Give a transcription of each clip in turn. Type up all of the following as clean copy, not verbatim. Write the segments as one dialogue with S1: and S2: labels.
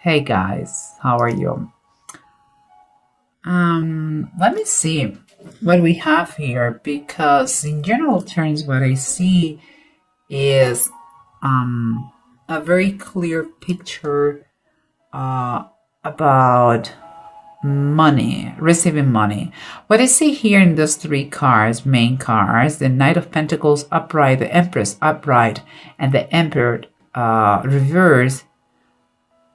S1: Hey guys, how are you? Let me see what we have here because in general terms what I see is um a very clear picture uh about money, receiving money. What I see here in those three cards, main cards, the Knight of Pentacles upright, the Empress upright, and the Emperor reverse.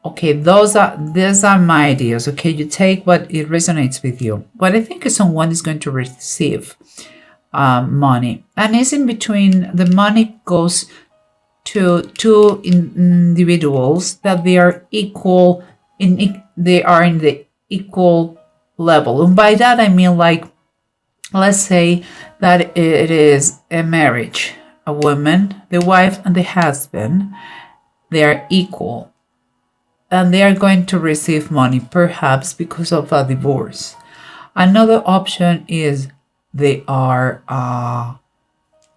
S1: Okay, these are my ideas. Okay, you take what it resonates with you. What I think is someone is going to receive money, and it's in between. The money goes to two individuals that they are equal they are in the equal level, and by that I mean like let's say that it is a marriage, a woman, the wife, and the husband. They are equal and they are going to receive money perhaps because of a divorce. Another option is they are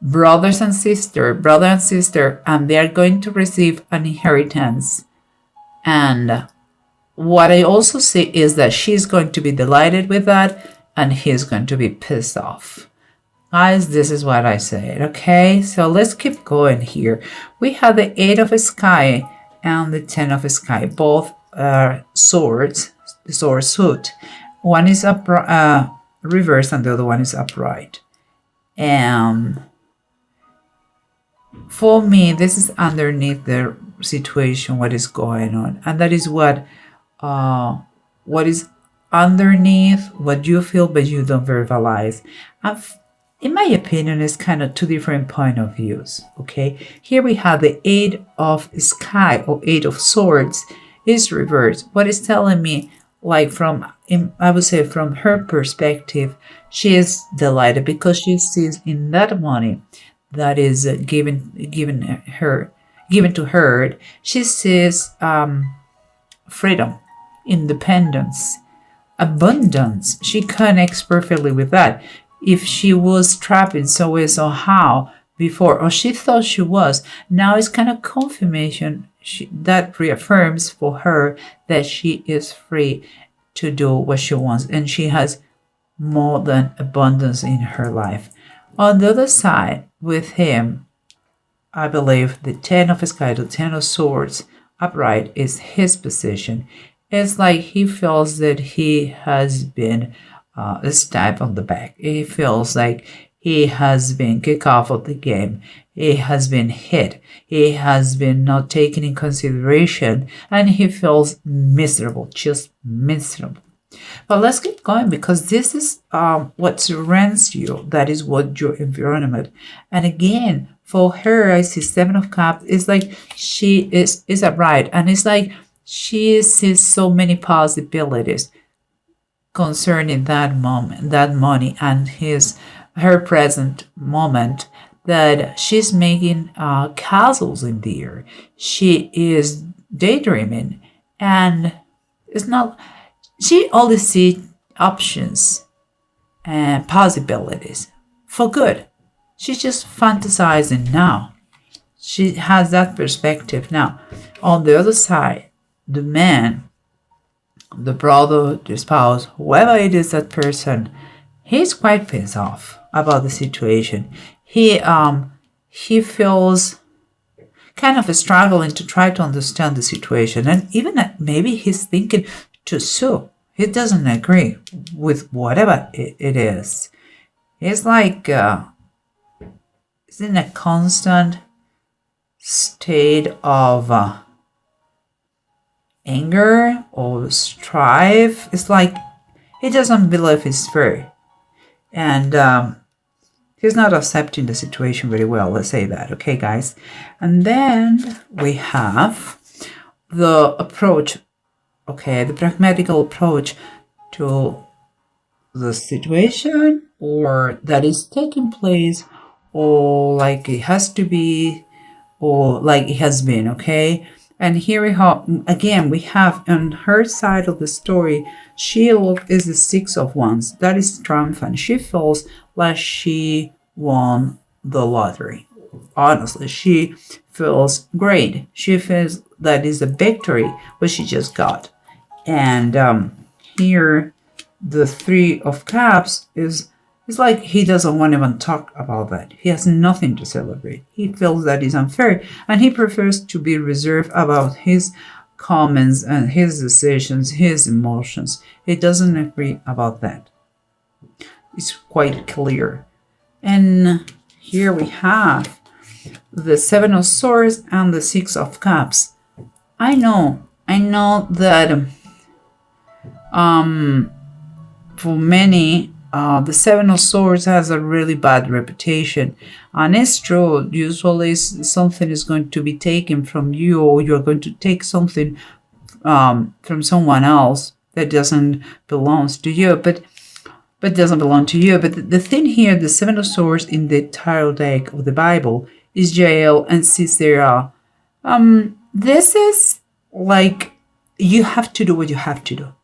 S1: brother and sister, and they are going to receive an inheritance. And what I also see is that she's going to be delighted with that and he's going to be pissed off. Guys, this is what I said, okay? So let's keep going here. We have the Eight of Sky and the Ten of Sky, both swords, the sword suit. One is reversed and the other one is upright. And for me, this is underneath the situation, what is going on. And that is what is underneath, what you feel but you don't verbalize. In my opinion, it's kind of two different point of views, okay? Here we have the Eight of Sky or Eight of Swords is reversed. What is telling me, like I would say from her perspective, she is delighted because she sees in that money that is given to her, she sees freedom, independence, abundance. She connects perfectly with that. If she was trapped in some way, somehow before, or she thought she was, now it's kind of confirmation that reaffirms for her that she is free to do what she wants and she has more than abundance in her life. On the other side, with him, I believe the Ten of Sky, the Ten of Swords upright is his position. It's like he feels that he has been stabbed on the back. He feels like he has been kicked off of the game. He has been hit. He has been not taken in consideration, and he feels miserable, just miserable. But let's keep going because this is what surrounds you. That is what your environment. And again, for her, I see Seven of Cups. It's like she is upright, and it's like she sees so many possibilities concerning that moment, that money, and her present moment, that she's making castles in the air. She is daydreaming, and it's not. She only sees options and possibilities for good. She's just fantasizing now. She has that perspective now. On the other side, the man, the brother, the spouse, whoever it is, that person, he's quite pissed off about the situation. He feels kind of struggling to try to understand the situation, and even maybe he's thinking to sue. He doesn't agree with whatever it is. It's like it's in a constant state of anger or strife. It's like he doesn't believe it's fair, and he's not accepting the situation very well. Let's say that, okay, guys. And then we have the approach, okay, the pragmatical approach to the situation, or that is taking place, or like it has to be, or like it has been, okay. And here we have, again, we have on her side of the story, she is the Six of Wands. That is triumphant. She feels like she won the lottery. Honestly, she feels great. She feels that is a victory, what she just got. And here, the Three of Cups is it's like he doesn't want to even talk about that. He has nothing to celebrate. He feels that is unfair, and he prefers to be reserved about his comments and his decisions, his emotions. He doesn't agree about that. It's quite clear. And here we have the Seven of Swords and the Six of Cups. I know that for many, the Seven of Swords has a really bad reputation. And it's true, usually something is going to be taken from you, or you're going to take something from someone else that doesn't belong to you, but doesn't belong to you. But the thing here, the Seven of Swords in the tarot deck of the Bible is Jael and Sisera. This is like, you have to do what you have to do.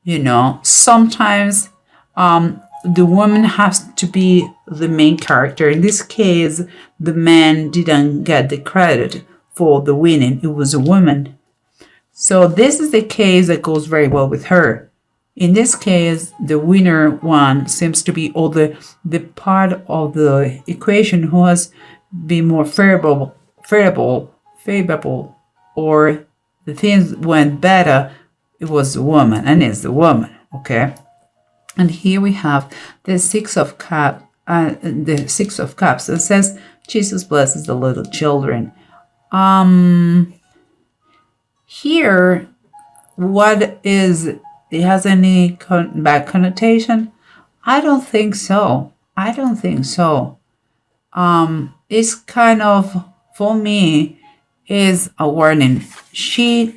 S1: You know, sometimes the woman has to be the main character. In this case, the man didn't get the credit for the winning. It was a woman. So this is the case that goes very well with her. In this case, the winner one seems to be, or the part of the equation who has been more favorable, or the things went better, it was the woman, and it's the woman, okay? And here we have the Six of Cups. It says, Jesus blesses the little children. Here, what is, it has any bad connotation? I don't think so. It's kind of, for me, is a warning. She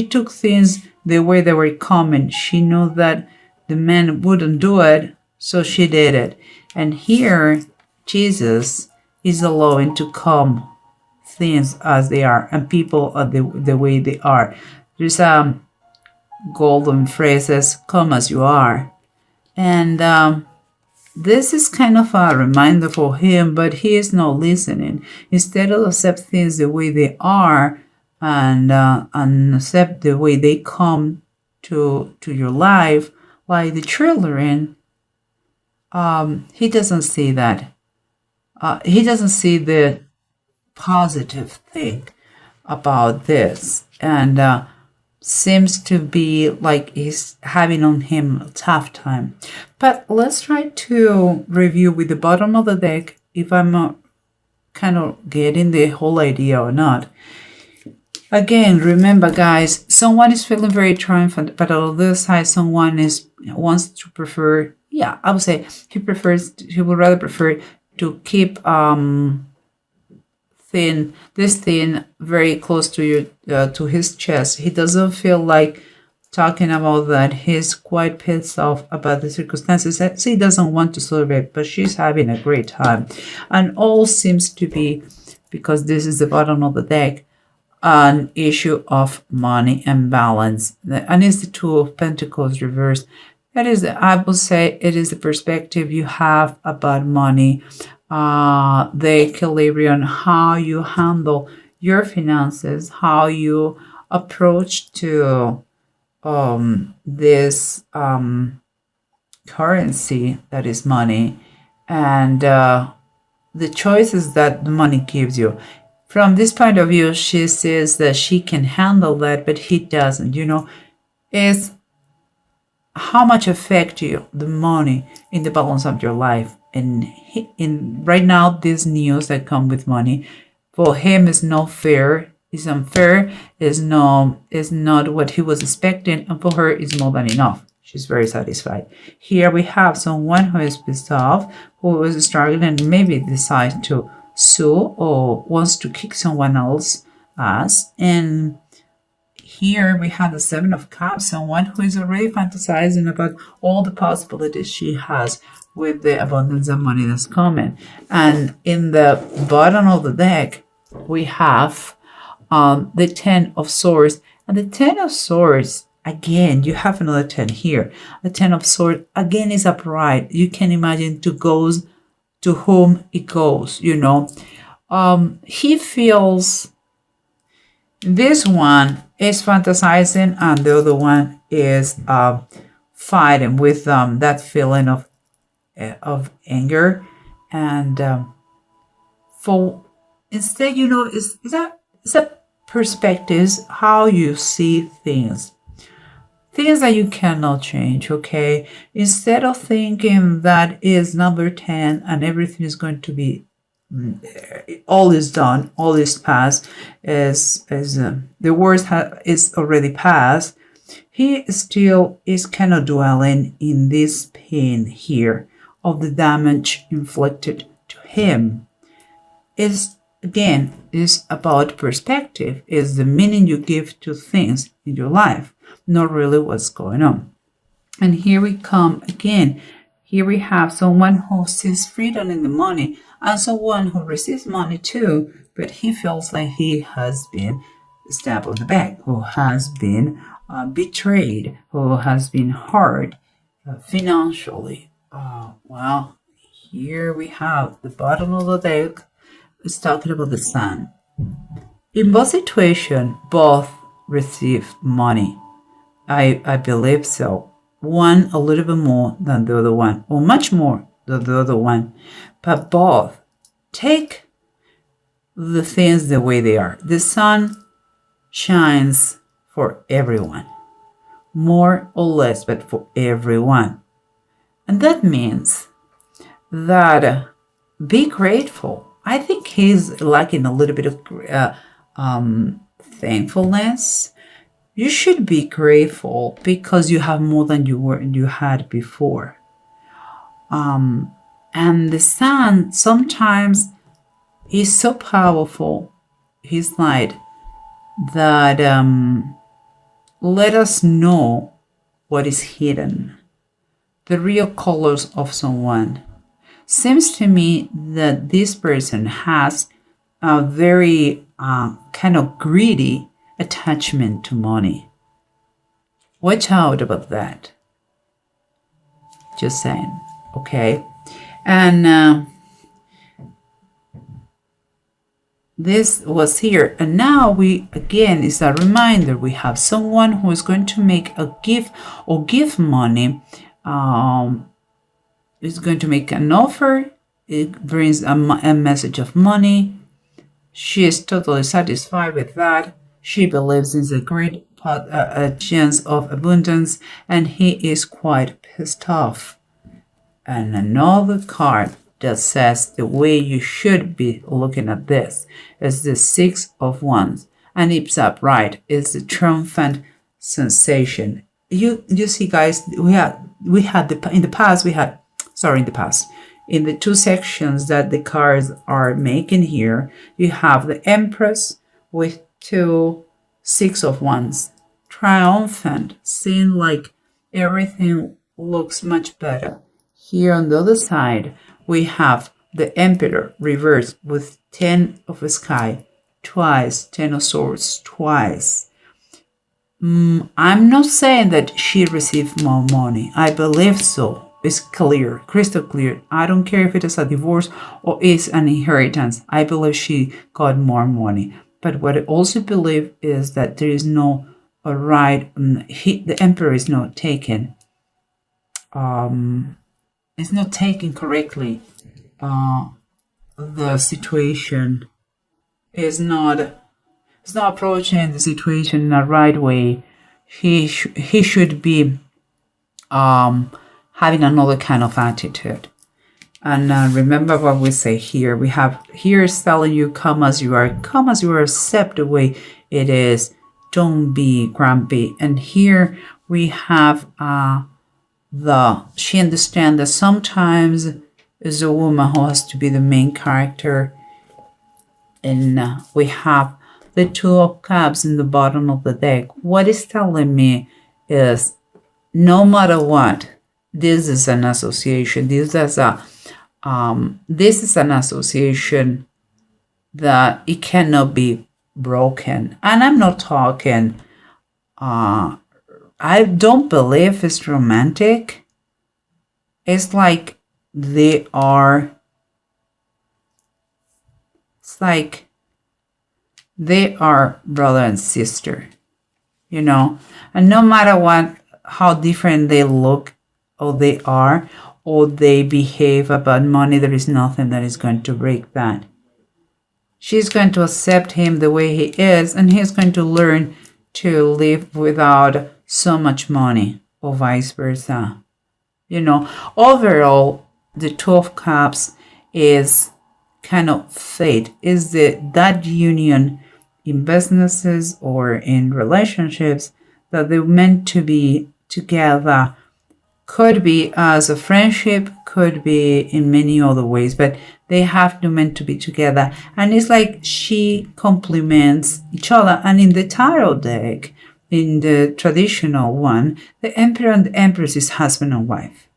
S1: took things the way they were coming. She knew that the man wouldn't do it, so she did it. And here, Jesus is allowing to come things as they are, and people are the way they are. There's golden phrases, come as you are. And this is kind of a reminder for him, but he is not listening. Instead of accept things the way they are, and accept the way they come to your life, like the children, he doesn't see that. He doesn't see the positive thing about this, and seems to be like he's having on him a tough time. But let's try to review with the bottom of the deck if I'm kind of getting the whole idea or not. Again, remember guys, someone is feeling very triumphant, but on the other side, someone wants to prefer, I would say he would rather prefer to keep this thing very close to his chest. He doesn't feel like talking about that. He's quite pissed off about the circumstances. So he doesn't want to celebrate, but she's having a great time. And all seems to be, because this is the bottom of the deck, an issue of money and balance. And it's the Two of Pentacles reversed. That is, I would say, it is the perspective you have about money, the equilibrium, how you handle your finances, how you approach to this currency that is money, and the choices that the money gives you. From this point of view, she says that she can handle that, but he doesn't. You know, it's how much affect you, the money, in the balance of your life. And in right now, this news that come with money, for him is not fair, is unfair, is not what he was expecting, and for her is more than enough. She's very satisfied. Here we have someone who is pissed off, who was struggling and maybe decides to sue or wants to kick someone else's ass. And here we have the Seven of Cups, someone who is already fantasizing about all the possibilities she has with the abundance of money that's coming. And in the bottom of the deck, we have the Ten of Swords. And the Ten of Swords, again, you have another 10 here. The Ten of Swords, again, is upright. You can imagine to whom it goes, you know. He feels This one is fantasizing, and the other one is fighting with that feeling of anger. And for instead, it's a perspectives, how you see things that you cannot change. Okay, instead of thinking that is number 10 and everything is going to be all is done, all is past, is the worst is already past, he still is kind of dwelling in this pain here of the damage inflicted to him. Is again is about perspective, is the meaning you give to things in your life, not really what's going on. And here we come again. Here we have someone who sees freedom in the money and someone who receives money too, but he feels like he has been stabbed on the back, who has been betrayed, who has been hurt financially. Well, here we have the bottom of the deck is talking about the Sun. In both situations, both receive money. I believe so. One a little bit more than the other one, or much more than the other one. But both take the things the way they are. The sun shines for everyone, more or less, but for everyone. And that means that be grateful. I think he's lacking a little bit of thankfulness. You should be grateful because you have more than you had before. And the sun sometimes is so powerful, his light, that let us know what is hidden, the real colors of someone. Seems to me that this person has a very kind of greedy attachment to money. Watch out about that. Just saying, okay? And this was here. And now we, again, is a reminder. We have someone who is going to make a gift or give money. Is going to make an offer. It brings a message of money. She is totally satisfied with that. She believes in the great chance of abundance, and he is quite pissed off. And another card that says the way you should be looking at this is the Six of Wands, and it's upright. It's the triumphant sensation. You see, guys, in the two sections that the cards are making here, you have the Empress with two Six of Wands, triumphant, seeing like everything looks much better. Here on the other side, we have the Emperor reversed with 10 of the Sky twice, 10 of Swords twice. I'm not saying that she received more money. I believe so. It's clear, crystal clear. I don't care if it is a divorce or is an inheritance. I believe she got more money. But what I also believe is that there is no right. The Emperor is not taken. It's not taken correctly. The situation is not. It's not approaching the situation in the right way. He should be having another kind of attitude. And remember what we say here. We have here is telling you, come as you are, accept the way it is. Don't be grumpy. And here we have she understands that sometimes is a woman who has to be the main character. And we have the Two of Cups in the bottom of the deck. What it's telling me is no matter what, this is an association. This is an association that it cannot be broken. And I'm not talking, I don't believe it's romantic. It's like they they are brother and sister, you know, and no matter what, how different they look or they are or they behave about money, there is nothing that is going to break that. She's going to accept him the way he is, and he's going to learn to live without so much money, or vice versa. You know, overall, the Two of Cups is kind of fate, is that union in businesses or in relationships that they're meant to be together. Could be as a friendship, could be in many other ways, but they have to meant to be together. And it's like she complements each other. And in the tarot deck, in the traditional one, the Emperor and the Empress is husband and wife.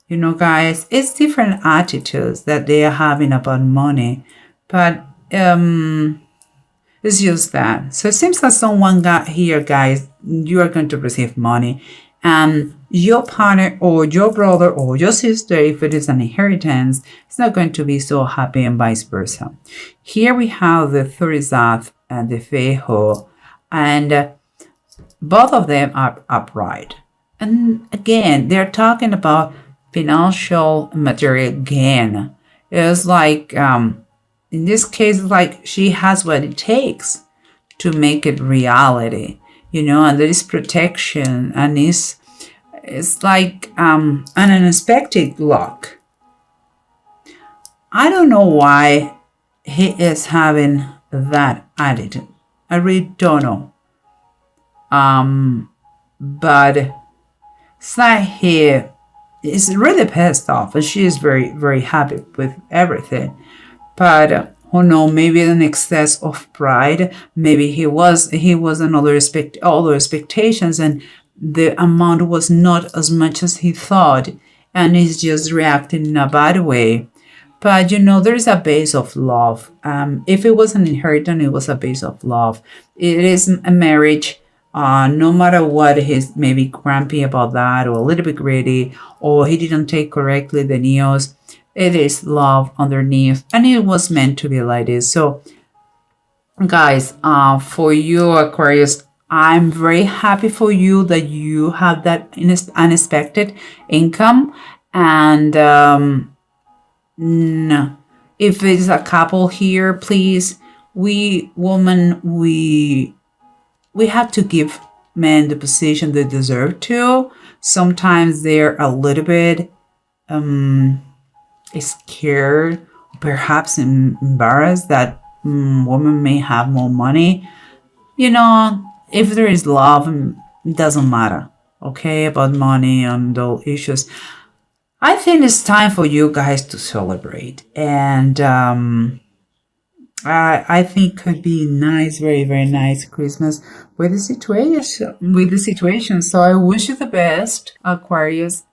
S1: You know, guys, it's different attitudes that they are having about money, but it's just that. So it seems that someone got here, guys, you are going to receive money, and your partner or your brother or your sister, if it is an inheritance, is not going to be so happy, and vice versa. Here we have the Thurisat and the Feho, and both of them are upright. And again, they're talking about financial material gain. It's like, in this case, like she has what it takes to make it reality, you know, and there is protection, and it's like an unexpected luck. I don't know why he is having that attitude. I really don't know. But it's like he is really pissed off, and she is very, very happy with everything. But who knows, maybe an excess of pride. Maybe he was another other expectations, and the amount was not as much as he thought, and he's just reacting in a bad way. But you know, there is a base of love. If it was an inheritance, it was a base of love. It is a marriage. No matter what, he's maybe grumpy about that, or a little bit greedy, or he didn't take correctly the news. It is love underneath, and it was meant to be like this. So, guys, for you, Aquarius, I'm very happy for you that you have that unexpected income. And no, if it's a couple here, please, we have to give men the position they deserve to. Sometimes they're a little bit scared, perhaps embarrassed that women may have more money. You know, if there is love, it doesn't matter, okay, about money and those issues. I think it's time for you guys to celebrate, and I think could be nice, very, very nice Christmas with the situation. So I wish you the best, Aquarius.